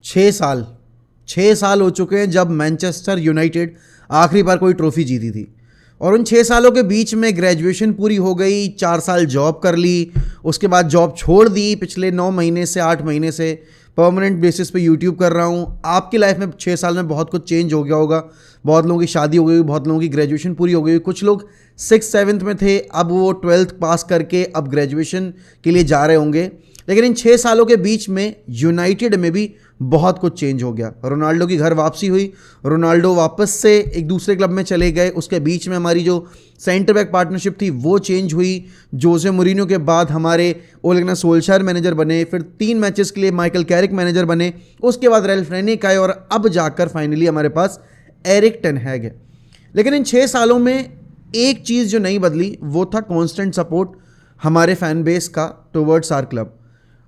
6 साल 6 साल हो चुके हैं जब मैनचेस्टर यूनाइटेड आखिरी बार कोई ट्रॉफी जीती थी। और उन 6 सालों के बीच में ग्रेजुएशन पूरी हो गई, 4 साल जॉब कर ली, उसके बाद जॉब छोड़ दी। पिछले 9 महीने से 8 महीने से परमानेंट बेसिस पे यूट्यूब कर रहा हूँ। आपकी लाइफ में 6 साल में बहुत कुछ चेंज हो गया होगा। बहुत लोगों की शादी हो गई, बहुत लोगों की ग्रेजुएशन पूरी हो गई, कुछ लोग 6th-7th में थे, अब वो 12th पास करके अब ग्रेजुएशन के लिए जा रहे होंगे। लेकिन इन 6 सालों के बीच में यूनाइटेड में भी बहुत कुछ चेंज हो गया। रोनाल्डो की घर वापसी हुई, रोनाल्डो वापस से एक दूसरे क्लब में चले गए, उसके बीच में हमारी जो सेंटर बैक पार्टनरशिप थी वो चेंज हुई। जोसे मूरिन्हो के बाद हमारे ओले गुनार सोल्शायर मैनेजर बने, फिर 3 मैचेस के लिए माइकल कैरिक मैनेजर बने, उसके बाद रैल्फ रैनिक आए और अब जाकर फाइनली हमारे पास एरिक टेन हैग है। लेकिन इन 6 सालों में एक चीज़ जो नहीं बदली वो था कॉन्स्टेंट सपोर्ट हमारे फैन बेस का टुवर्ड्स आवर क्लब।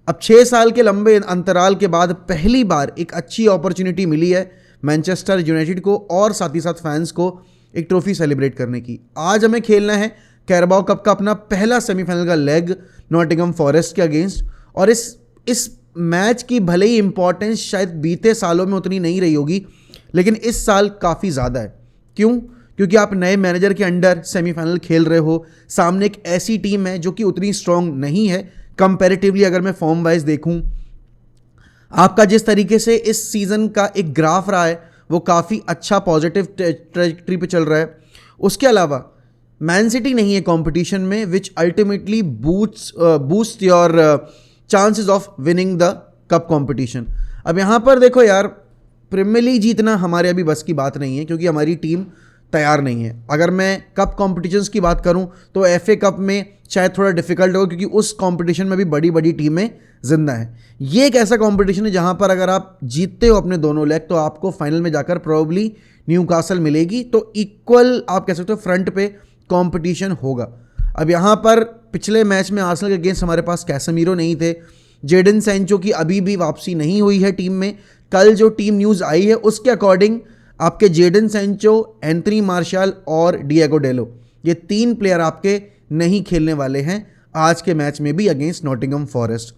अब 6 साल के लंबे अंतराल के बाद पहली बार एक अच्छी अपॉर्चुनिटी मिली है मैनचेस्टर यूनाइटेड को और साथ ही साथ फैंस को एक ट्रॉफी सेलिब्रेट करने की। आज हमें खेलना है कैराबाओ कप का अपना पहला सेमीफाइनल का लेग नॉटिंघम फॉरेस्ट के अगेंस्ट। और इस मैच की भले ही इंपॉर्टेंस शायद बीते सालों में उतनी नहीं रही होगी, लेकिन इस साल काफ़ी ज़्यादा है। क्यों? क्योंकि आप नए मैनेजर के अंडर सेमीफाइनल खेल रहे हो, सामने एक ऐसी टीम है जो कि उतनी स्ट्रांग नहीं है कंपैरेटिवली। अगर मैं फॉर्म वाइज देखूं, आपका जिस तरीके से इस सीज़न का एक ग्राफ रहा है वो काफ़ी अच्छा पॉजिटिव ट्रैजेक्टरी पे चल रहा है। उसके अलावा मैन सिटी नहीं है कंपटीशन में, which ultimately boost your chances of winning the cup competition. अब यहाँ पर देखो यार, प्रीमियर लीग जीतना हमारे अभी बस की बात नहीं है क्योंकि हमारी टीम तैयार नहीं है। अगर मैं कप कॉम्पिटिशन्स की बात करूं तो एफए कप में शायद थोड़ा डिफिकल्ट होगा क्योंकि उस कंपटीशन में भी बड़ी बड़ी टीमें जिंदा हैं। ये एक ऐसा कंपटीशन है जहां पर अगर आप जीतते हो अपने दोनों लेग तो आपको फाइनल में जाकर प्रोबेबली न्यूकासल मिलेगी, तो इक्वल आप कह सकते हो फ्रंट पे कंपटीशन होगा। अब यहाँ पर पिछले मैच में आर्सेनल के अगेंस्ट हमारे पास कैसेमीरो नहीं थे, जेडन सैंचो की अभी भी वापसी नहीं हुई है टीम में। कल जो टीम न्यूज़ आई है उसके अकॉर्डिंग आपके जेडन सैंचो, एंथनी मार्शल और डिएगो डेलो, ये 3 प्लेयर आपके नहीं खेलने वाले हैं आज के मैच में भी अगेंस्ट नॉटिंघम फॉरेस्ट।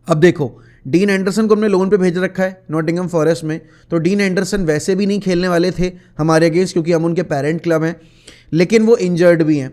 अब देखो, डीन एंडरसन को हमने लोन पे भेज रखा है नॉटिंघम फॉरेस्ट में, तो डीन एंडरसन वैसे भी नहीं खेलने वाले थे हमारे अगेंस्ट क्योंकि हम उनके पेरेंट क्लब हैं, लेकिन वो इंजर्ड भी हैं।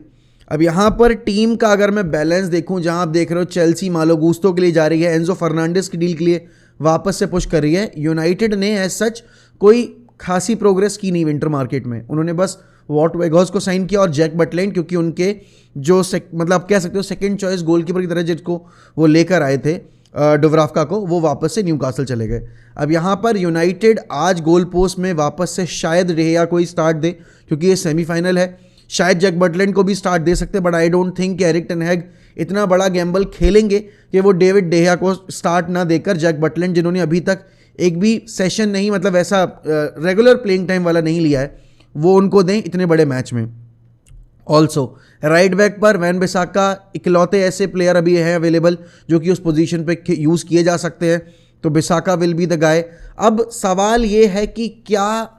अब यहाँ पर टीम का अगर मैं बैलेंस देखूँ, जहाँ आप देख रहे हो चेल्सी मालो गुस्तो के लिए जा रही है, एंजो फर्नांडिस की डील के लिए वापस से पुश कर रही है। यूनाइटेड ने एज सच कोई खासी प्रोग्रेस की नहीं विंटर मार्केट में, उन्होंने बस वॉट वेगॉस को साइन किया और जैक बटलैंड, क्योंकि उनके जो मतलब आप कह सकते हो सेकंड चॉइस गोलकीपर की तरह जिसको वो लेकर आए थे डुब्रावका को, वो वापस से न्यूकासल चले गए। अब यहाँ पर यूनाइटेड आज गोल पोस्ट में वापस से शायद डेहिया को ही स्टार्ट दे क्योंकि ये सेमीफाइनल है, शायद जैक बटलैंड को भी स्टार्ट दे सकते, बट आई डोंट थिंक कि एरिक टेन हैग इतना बड़ा गैम्बल खेलेंगे कि वो डेविड डेहिया को स्टार्ट ना देकर जैक बटलैंड, जिन्होंने अभी तक एक भी सेशन नहीं, मतलब ऐसा रेगुलर प्लेइंग टाइम वाला नहीं लिया है, वो उनको दें इतने बड़े मैच में। ऑल्सो राइट बैक पर वैन बिसाका इकलौते ऐसे प्लेयर अभी हैं अवेलेबल जो कि उस पोजीशन पे यूज़ किए जा सकते हैं, तो बिसाका विल बी द गाय। अब सवाल ये है कि क्या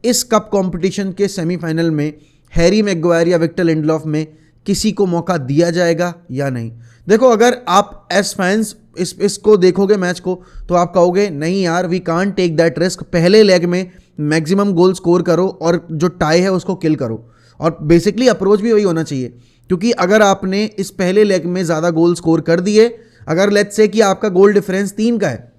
इस कप कंपटीशन के सेमीफाइनल में हैरी मैग्वायर या विक्टर लिंडलॉफ में किसी को मौका दिया जाएगा या नहीं। देखो, अगर आप एज फैंस इसको देखोगे मैच को तो आप कहोगे नहीं यार, we can't take that risk, पहले लेग में मैक्सिमम गोल स्कोर करो और जो टाई है उसको किल करो। और बेसिकली अप्रोच भी वही होना चाहिए क्योंकि अगर आपने इस पहले लेग में ज़्यादा गोल स्कोर कर दिए, अगर लेट्स से कि आपका गोल डिफरेंस 3 का है,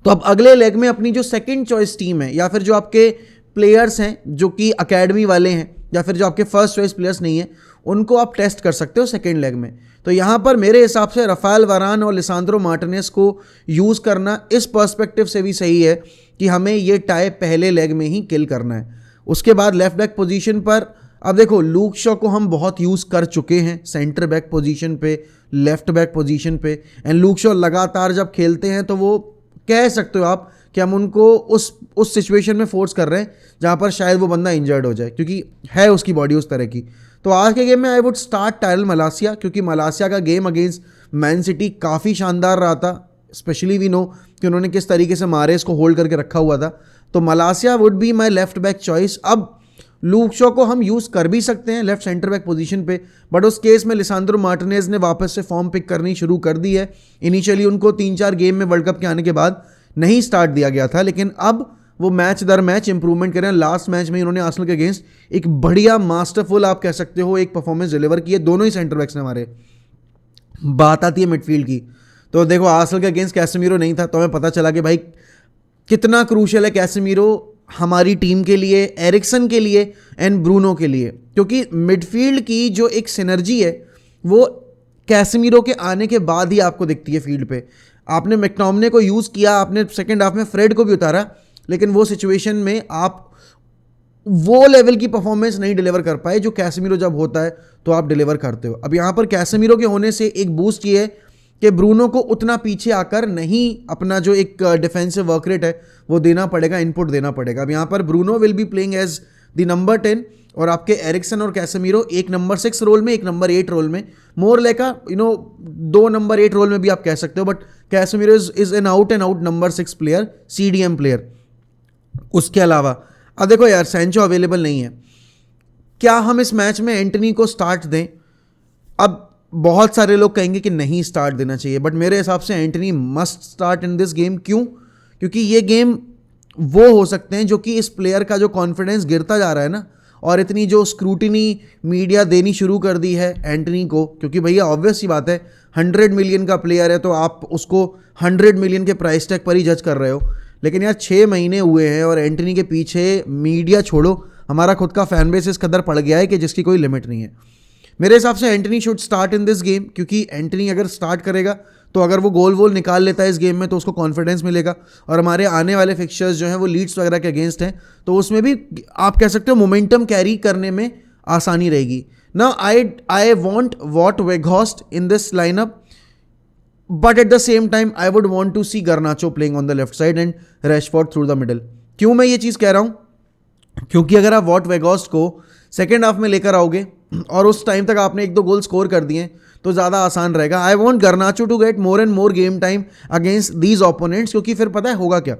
तो अब अगले लेग में अपनी जो सेकंड चॉइस टीम है या फिर जो आपके प्लेयर्स हैं जो कि अकेडमी वाले हैं या फिर जो आपके फर्स्ट चॉइस प्लेयर्स नहीं हैं, उनको आप टेस्ट कर सकते हो सेकेंड लेग में। तो यहाँ पर मेरे हिसाब से रफाल वारान और लिसांद्रो मार्टिनेज को यूज़ करना इस पर्सपेक्टिव से भी सही है कि हमें ये टाई पहले लेग में ही किल करना है। उसके बाद लेफ्ट बैक पोजीशन पर अब देखो, लूक शॉ को हम बहुत यूज़ कर चुके हैं सेंटर बैक पोजीशन पे, लेफ्ट बैक पोजीशन पे, एंड लूक शॉ लगातार जब खेलते हैं तो वो कह सकते हो आप कि हम उनको उस सिचुएशन में फोर्स कर रहे हैं जहाँ पर शायद वो बंदा इंजर्ड हो जाए क्योंकि है उसकी बॉडी उस तरह की। तो आज के गेम में आई वुड स्टार्ट टाइरल मलासिया क्योंकि मलासिया का गेम अगेंस्ट मैन सिटी काफ़ी शानदार रहा था, स्पेशली वी नो कि उन्होंने किस तरीके से मारेस को होल्ड करके रखा हुआ था, तो मलासिया would be my left back choice. अब लूक शॉ को हम यूज़ कर भी सकते हैं लेफ्ट सेंटर बैक पोजीशन पे, बट उस केस में लिसांद्रो मार्टिनेज ने वापस से फॉर्म पिक करनी शुरू कर दी है। इनिशियली उनको 3-4 गेम में वर्ल्ड कप के आने के बाद नहीं स्टार्ट दिया गया था, लेकिन अब वो मैच दर मैच इंप्रूवमेंट कर रहे हैं। लास्ट मैच में इन्होंने आर्सेनल के अगेंस्ट एक बढ़िया मास्टरफुल आप कह सकते हो एक परफॉर्मेंस डिलीवर की है, दोनों ही सेंटर बैक्स ने हमारे। बात आती है मिडफील्ड की, तो देखो आर्सेनल के अगेंस्ट कैसेमीरो नहीं था, तो हमें पता चला कि भाई कितना क्रूशियल है कैसेमीरो हमारी टीम के लिए, एरिक्सन के लिए एंड ब्रूनो के लिए, क्योंकि मिडफील्ड की जो एक सिनर्जी है वो कैसेमीरो के आने के बाद ही आपको दिखती है फील्ड पे। आपने मैकटोमिने को यूज़ किया, आपने सेकेंड हाफ में फ्रेड को भी उतारा, लेकिन वो सिचुएशन में आप वो लेवल की परफॉर्मेंस नहीं डिलीवर कर पाए जो कैसेमीरो जब होता है तो आप डिलीवर करते हो। अब यहाँ पर कैसेमीरो के होने से एक बूस्ट ये है कि ब्रूनो को उतना पीछे आकर नहीं अपना जो एक डिफेंसिव वर्क रेट है वो देना पड़ेगा, इनपुट देना पड़ेगा। अब यहाँ पर Bruno will be playing as the number 10 और आपके एरिक्सन और कैसेमीरो एक नंबर 6 रोल में, एक नंबर 8 रोल में, मोर लाइक दो नंबर 8 रोल में भी आप कह सकते हो, but Casemiro is an out and out number 6 player, CDM player. उसके अलावा अब देखो यार सैंचो अवेलेबल नहीं है, क्या हम इस मैच में एंटनी को स्टार्ट दें? अब बहुत सारे लोग कहेंगे कि नहीं स्टार्ट देना चाहिए, बट मेरे हिसाब से Antony must start in this game. क्यों? क्योंकि ये गेम वो हो सकते हैं जो कि इस प्लेयर का जो कॉन्फिडेंस गिरता जा रहा है ना, और इतनी जो स्क्रूटिनी मीडिया देनी शुरू कर दी है एंटनी को, क्योंकि भैया ऑब्वियस सी बात है 100 मिलियन का प्लेयर है तो आप उसको 100 मिलियन के प्राइस टैग पर ही जज कर रहे हो। लेकिन यार 6 महीने हुए हैं और एंटनी के पीछे मीडिया छोड़ो, हमारा खुद का फैन बेस इस कदर पड़ गया है कि जिसकी कोई लिमिट नहीं है। मेरे हिसाब से Antony should start in this game, क्योंकि एंटनी अगर स्टार्ट करेगा तो अगर वो गोल वोल निकाल लेता है इस गेम में तो उसको कॉन्फिडेंस मिलेगा, और हमारे आने वाले फिक्चर्स जो हैं वो लीड्स वगैरह के अगेंस्ट हैं, तो उसमें भी आप कह सकते हो मोमेंटम कैरी करने में आसानी रहेगी ना। I want Wout Weghorst in this lineup, but at the same time I would want to see Garnacho playing on the left side and Rashford through the middle. क्यों मैं ये चीज़ कह रहा हूँ? क्योंकि अगर आप वॉट वेगहॉस्ट को सेकेंड हाफ में लेकर आओगे और उस टाइम तक आपने 1-2 गोल स्कोर कर दिए तो ज़्यादा आसान रहेगा। I want Garnacho to get more and more game time against these opponents, क्योंकि फिर पता है होगा क्या,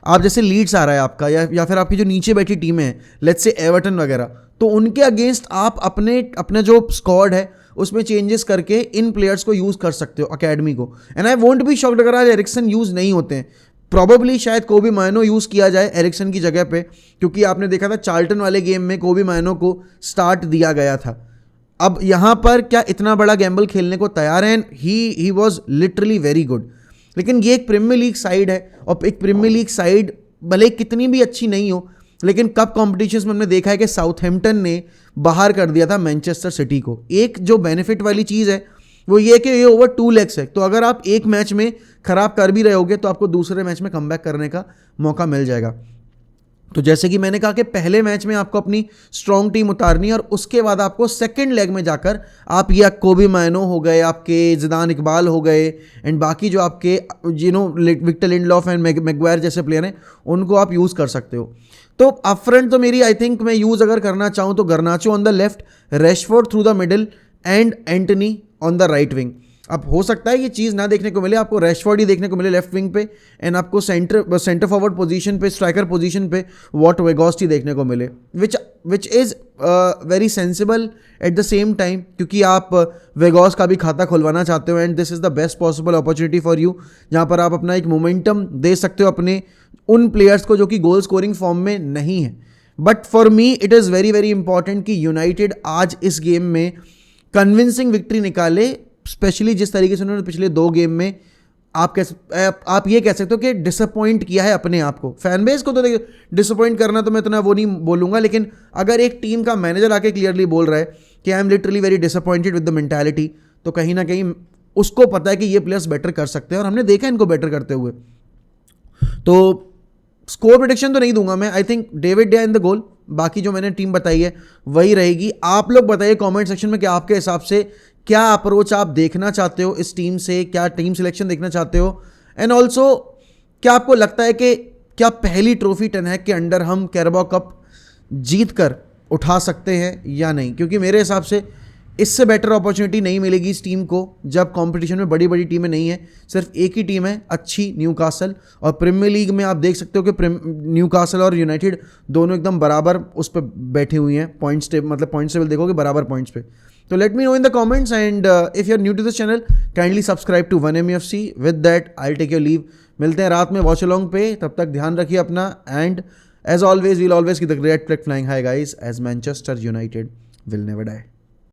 आप जैसे लीड्स आ रहा है आपका या फिर आपकी जो नीचे बैठी टीमें हैं, लेट्स से एवर्टन वगैरह, तो उनके अगेंस्ट आप अपने जो स्क्वाड है उसमें चेंजेस करके इन प्लेयर्स को यूज़ कर सकते हो, अकेडमी को। And I won't be shocked अगर आज एरिक्सन यूज़ नहीं होते हैं, प्रॉबेबली शायद कोबी मायनो यूज़ किया जाए एरिक्सन की जगह पे, क्योंकि आपने देखा था चार्ल्टन वाले गेम में कोबी मायनो को स्टार्ट दिया गया था। अब यहाँ पर क्या इतना बड़ा गैम्बल खेलने को तैयार है? He was literally very good. लेकिन ये एक प्रीमियर लीग साइड है, और एक प्रीमियर लीग साइड भले कितनी भी अच्छी नहीं हो, लेकिन कप कॉम्पिटिशन्स में हमने देखा है कि साउथहैम्पटन ने बाहर कर दिया था मैनचेस्टर सिटी को। एक जो बेनिफिट वाली चीज़ है वो ये कि ये ओवर 2 लेग्स है, तो अगर आप एक मैच में खराब कर भी रहे होगे तो आपको दूसरे मैच में कमबैक करने का मौका मिल जाएगा। तो जैसे कि मैंने कहा कि पहले मैच में आपको अपनी स्ट्रॉन्ग टीम उतारनी है, और उसके बाद आपको सेकंड लेग में जाकर आप या कोबी मायनो हो गए, आपके जिदान इकबाल हो गए, एंड बाकी जो आपके विक्टर लिंडलॉफ एंड मैगवायर जैसे प्लेयर हैं उनको आप यूज़ कर सकते हो। तो अप फ्रंट तो मेरी आई थिंक मैं यूज़ अगर करना चाहूँ तो गर्नाचो on the left, Rashford through the middle and Antony on the right wing. अब हो सकता है ये चीज़ ना देखने को मिले, आपको रैशफोर्ड ही देखने को मिले लेफ्ट विंग पे, एंड आपको सेंटर फॉरवर्ड पोजीशन पे, स्ट्राइकर पोजीशन पे वॉट वेगॉस्ट ही देखने को मिले, which is very sensible eight the same time, क्योंकि आप वेगॉस का भी खाता खुलवाना चाहते हो, and this is the best possible opportunity for you, जहाँ पर आप अपना एक मोमेंटम दे सकते हो अपने उन प्लेयर्स को जो कि गोल स्कोरिंग फॉर्म में नहीं है। But for me it is very very important कि यूनाइटेड आज इस गेम में कन्विंसिंग विक्ट्री निकाले, स्पेशली जिस तरीके से उन्होंने पिछले 2 गेम में आप ये कह सकते हो कि डिसअपॉइंट किया है अपने आप को। फैन बेस को तो देखिए डिसअपॉइंट करना तो मैं इतना वो नहीं बोलूँगा, लेकिन अगर एक टीम का मैनेजर आके क्लियरली बोल रहा है कि I am literally very disappointed with the mentality, तो कहीं ना कहीं उसको पता है कि ये प्लेयर्स बेटर कर सकते हैं, और हमने देखा इनको बेटर करते हुए। तो स्कोर प्रेडिक्शन तो नहीं दूंगा मैं, I think David day in the goal, बाकी जो मैंने टीम बताई है वही रहेगी। आप लोग बताइए कमेंट सेक्शन में कि आपके हिसाब से क्या अप्रोच आप देखना चाहते हो इस टीम से, क्या टीम सिलेक्शन देखना चाहते हो, एंड ऑल्सो क्या आपको लगता है कि क्या पहली ट्रॉफी 10 है के अंडर हम कैराबाओ कप जीत कर उठा सकते हैं या नहीं? क्योंकि मेरे हिसाब से इससे बेटर अपॉर्चुनिटी नहीं मिलेगी इस टीम को जब कंपटीशन में बड़ी बड़ी टीमें नहीं है, सिर्फ एक ही टीम है अच्छी, न्यूकासल। और प्रीमियर लीग में आप देख सकते हो कि न्यूकासल और यूनाइटेड दोनों एकदम बराबर उस पर बैठी हुई हैं पॉइंट्स टेबल, मतलब पॉइंट्स टेबल देखोगे बराबर पॉइंट्स पे। तो let me know in the comments, and if you are new to this channel kindly subscribe to 1MEFC। With that I will take your leave. मिलते हैं रात में वॉच अलोंग पे, तब तक ध्यान रखिए अपना, and as always we'll always keep the great flag flying high guys, as Manchester United will never die.